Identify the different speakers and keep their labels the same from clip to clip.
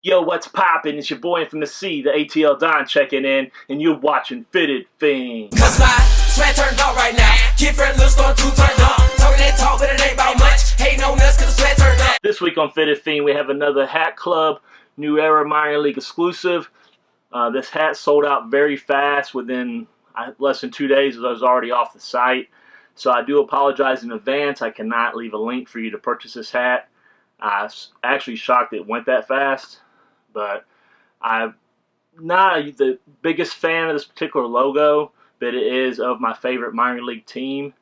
Speaker 1: Yo, what's poppin'? It's your boy from the C, the ATL Don checking in, and you're watching Fitted Fiend.
Speaker 2: Cause my sweat turned up right now. Kid friend looks going too turned up. Talking that talk, but it ain't about much. Hating on us cause the sweat turned up.
Speaker 1: This week on Fitted Fiend, we have another Hat Club New Era Minor League exclusive. This hat sold out very fast within less than 2 days as I was already off the site. So I do apologize in advance. I cannot leave a link for you to purchase this hat. I was actually shocked it went that fast. But I'm not the biggest fan of this particular logo, but it is of my favorite minor league team.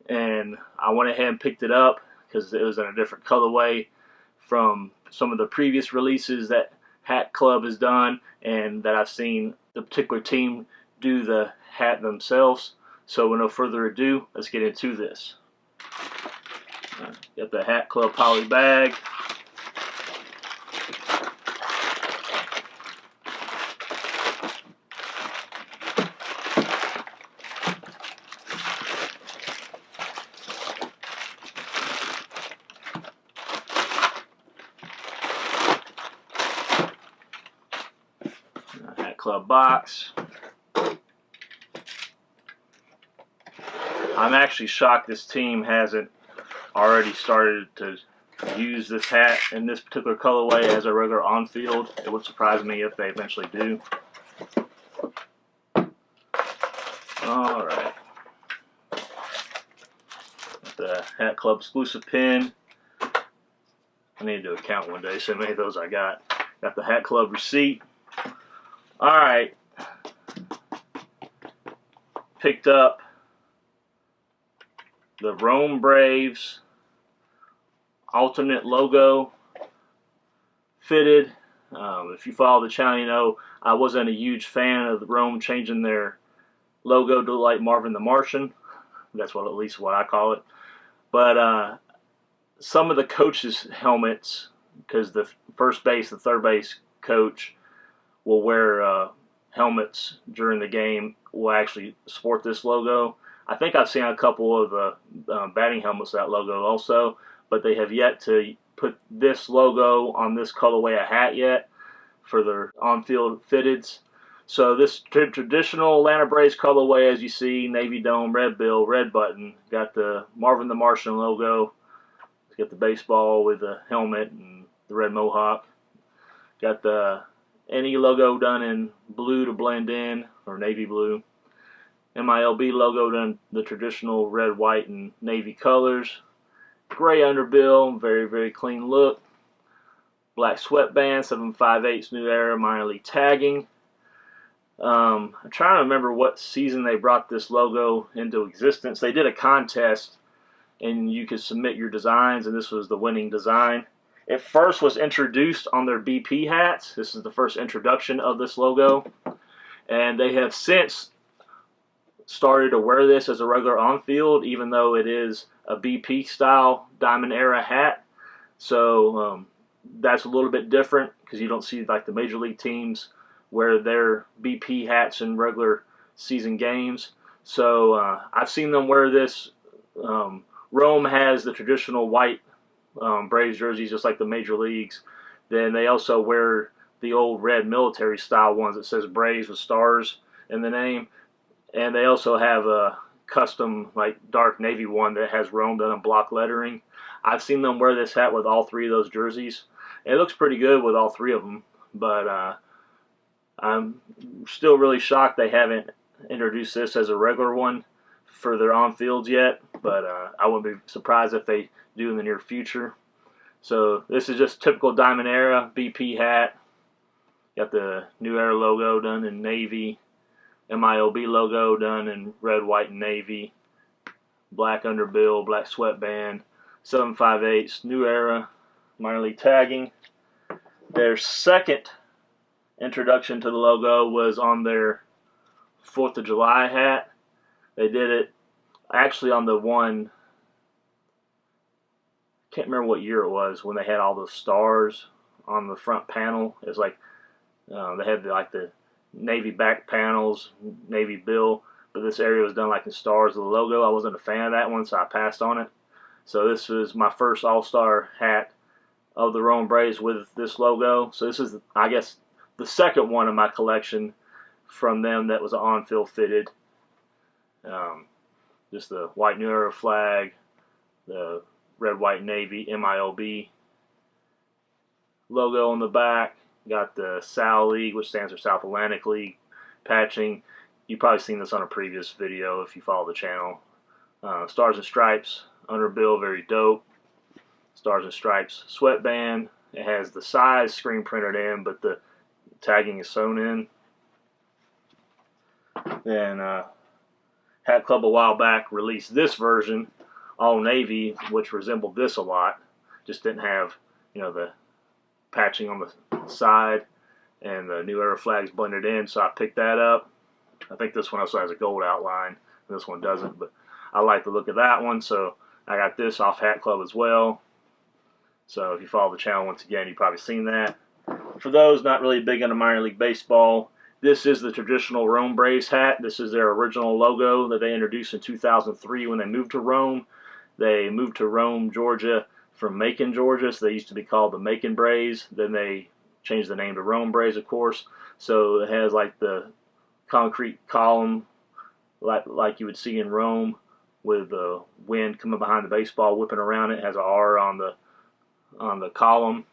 Speaker 1: And I went ahead and picked it up because it was in a different colorway from some of the previous releases that Hat Club has done and that I've seen the particular team do the hat themselves. So with no further ado, let's get into this. Got the Hat Club poly bag. Hat Club box. I'm actually shocked this team hasn't already started to use this hat in this particular colorway as a regular on-field. It would surprise me if they eventually do. Alright. The Hat Club exclusive pin. I need to do a count one day, so many of those I got. Got the Hat Club receipt. Alright. Picked up the Rome Braves alternate logo fitted. If you follow the channel, you know I wasn't a huge fan of the Rome changing their logo to look like Marvin the Martian. That's what, at least what I call it. But some of the coaches' helmets, because the first base, the third base coach will wear helmets during the game, will actually sport this logo. I think I've seen a couple of batting helmets with that logo also, but they have yet to put this logo on this colorway of hat yet for their on-field fitteds. So this traditional Atlanta Braves colorway, as you see, navy dome, red bill, red button, got the Marvin the Martian logo. It's got the baseball with the helmet and the red mohawk. Got the NE logo done in blue to blend in, or navy blue. MiLB logo done the traditional red, white, and navy colors. Gray underbill, very, very clean look. Black sweatband, 7/5/8 New Era minor league tagging. I'm trying to remember what season they brought this logo into existence. They did a contest, and you could submit your designs, and this was the winning design. It first was introduced on their BP hats. This is the first introduction of this logo, and they have since started to wear this as a regular on-field, even though it is a BP style diamond era hat. So that's a little bit different because you don't see like the major league teams wear their BP hats in regular season games. So I've seen them wear this. Rome has the traditional white Braves jerseys just like the major leagues. Then they also wear the old red military style ones that says Braves with stars in the name. And they also have a custom like dark navy one that has Rome done in block lettering. I've seen them wear this hat with all three of those jerseys. It looks pretty good with all three of them, but I'm still really shocked they haven't introduced this as a regular one for their on-fields yet, but I wouldn't be surprised if they do in the near future. So this is just typical Diamond Era BP hat. Got the New Era logo done in navy. MiLB logo done in red, white, and navy. Black underbill, black sweatband. 7/5/8 New Era minor league tagging. Their second introduction to the logo was on their 4th of July hat. They did it actually on the one, can't remember what year it was, when they had all those stars on the front panel. It was like they had the navy back panels, navy bill, but this area was done like in stars of the logo. I wasn't a fan of that one, so I passed on it. So this was my first All-Star hat of the Rome Braves with this logo. So this is, I guess, the second one in my collection from them that was on-field fitted. Just the white New Era flag, the red, white, navy MiLB logo on the back. Got the SAL League, which stands for South Atlantic League, patching. You've probably seen this on a previous video if you follow the channel. Stars and Stripes underbill, very dope. Stars and Stripes sweatband. It has the size screen printed in, but the tagging is sewn in. Then Hat Club a while back released this version, all navy, which resembled this a lot. Just didn't have, you know, the patching on the side and the New Era flags blended in, so I picked that up. I think this one also has a gold outline, and this one doesn't, but I like the look of that one, so I got this off Hat Club as well. So if you follow the channel, once again, you've probably seen that. For those not really big into minor league baseball, this is the traditional Rome Braves hat. This is their original logo that they introduced in 2003 when they moved to Rome. They moved to Rome, Georgia from Macon, Georgia, so they used to be called the Macon Braves. Then they changed the name to Rome Braves, of course. So it has like the concrete column like you would see in Rome with the wind coming behind the baseball, whipping around it. It has an R on the column,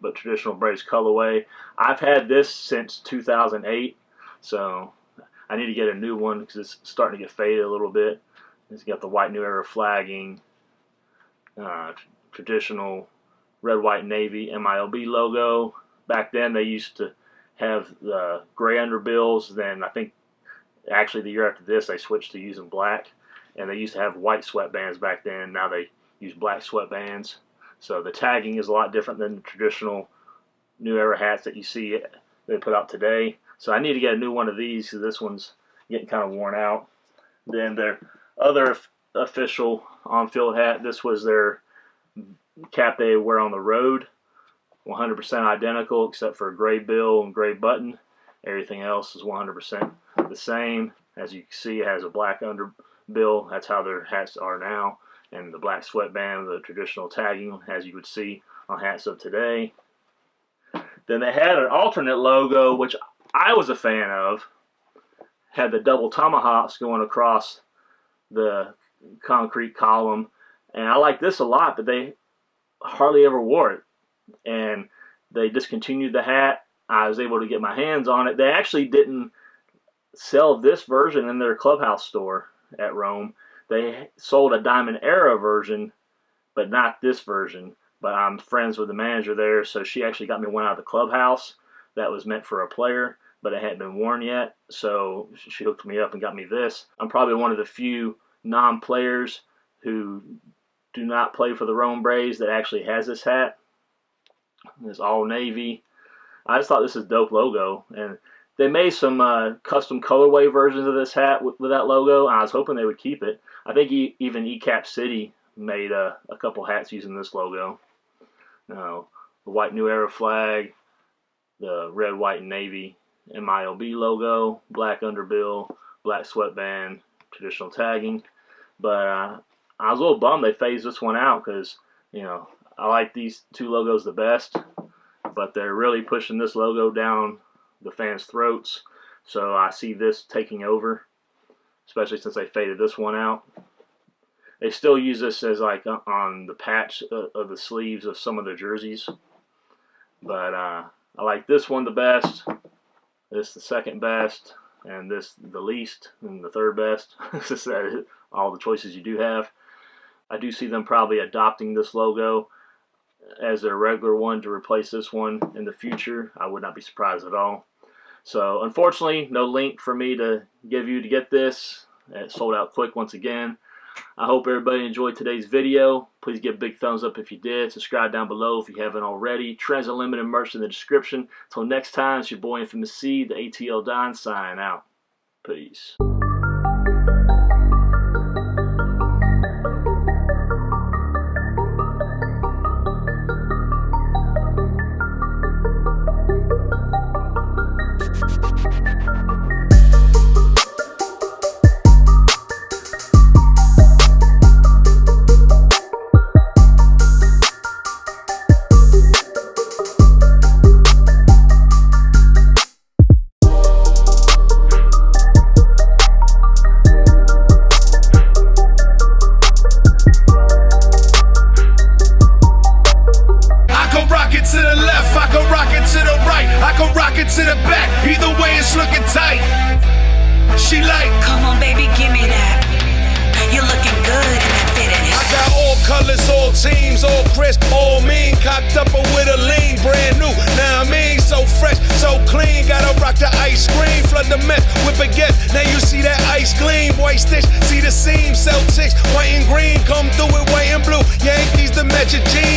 Speaker 1: but traditional Braves colorway. I've had this since 2008, so I need to get a new one because it's starting to get faded a little bit. It's got the white New Era flagging, traditional red, white, navy MiLB logo. Back then they used to have the gray underbills. Then I think actually the year after this they switched to using black, and they used to have white sweatbands back then. Now they use black sweatbands. So the tagging is a lot different than the traditional New Era hats that you see they put out today. So I need to get a new one of these because this one's getting kind of worn out. Then their other official on-field hat, this was their cap they wear on the road. 100% identical except for a gray bill and gray button. Everything else is 100% the same. As you can see, it has a black underbill. That's how their hats are now. And the black sweatband, the traditional tagging, as you would see on hats of today. Then they had an alternate logo, which I was a fan of. Had the double tomahawks going across the concrete column. And I like this a lot, but they hardly ever wore it. And they discontinued the hat. I was able to get my hands on it. They actually didn't sell this version in their clubhouse store at Rome. They sold a Diamond Era version, but not this version. But I'm friends with the manager there, so she actually got me one out of the clubhouse that was meant for a player, but it hadn't been worn yet. So she hooked me up and got me this. I'm probably one of the few non-players who do not play for the Rome Braves that actually has this hat. It's all navy. I just thought this is a dope logo, and they made some custom colorway versions of this hat with that logo. I was hoping they would keep it. I think even ECAP City made a couple hats using this logo. The white New Era flag, the red, white, and navy MiLB logo, black underbill, black sweatband, traditional tagging. But I was a little bummed they phased this one out because, you know, I like these two logos the best, but they're really pushing this logo down the fans' throats. So I see this taking over, especially since they faded this one out. They still use this as like on the patch of the sleeves of some of their jerseys. But I like this one the best, this the second best, and this the least, and the third best. This is all the choices you do have. I do see them probably adopting this logo as their regular one to replace this one in the future. I would not be surprised at all. So unfortunately, no link for me to give you to get this. It sold out quick once again. I hope everybody enjoyed today's video. Please give a big thumbs up if you did. Subscribe down below if you haven't already. Trenz Unltd merch in the description. Until next time, it's your boy Infamous C, the ATL Don, signing out. Peace.
Speaker 3: bitch looking tight. She like,
Speaker 4: come on, baby, give me that. You're looking good in that fitted.
Speaker 3: I got all colors, all teams, all crisp, all mean. Cocked up with a lean, brand new. Now I mean, so fresh, so clean. Gotta rock the ice cream, flood the meth with baguette. Now you see that ice gleam, white stitch, see the seam. Celtics, white and green, come through with white and blue. Yankees, the match your jeans.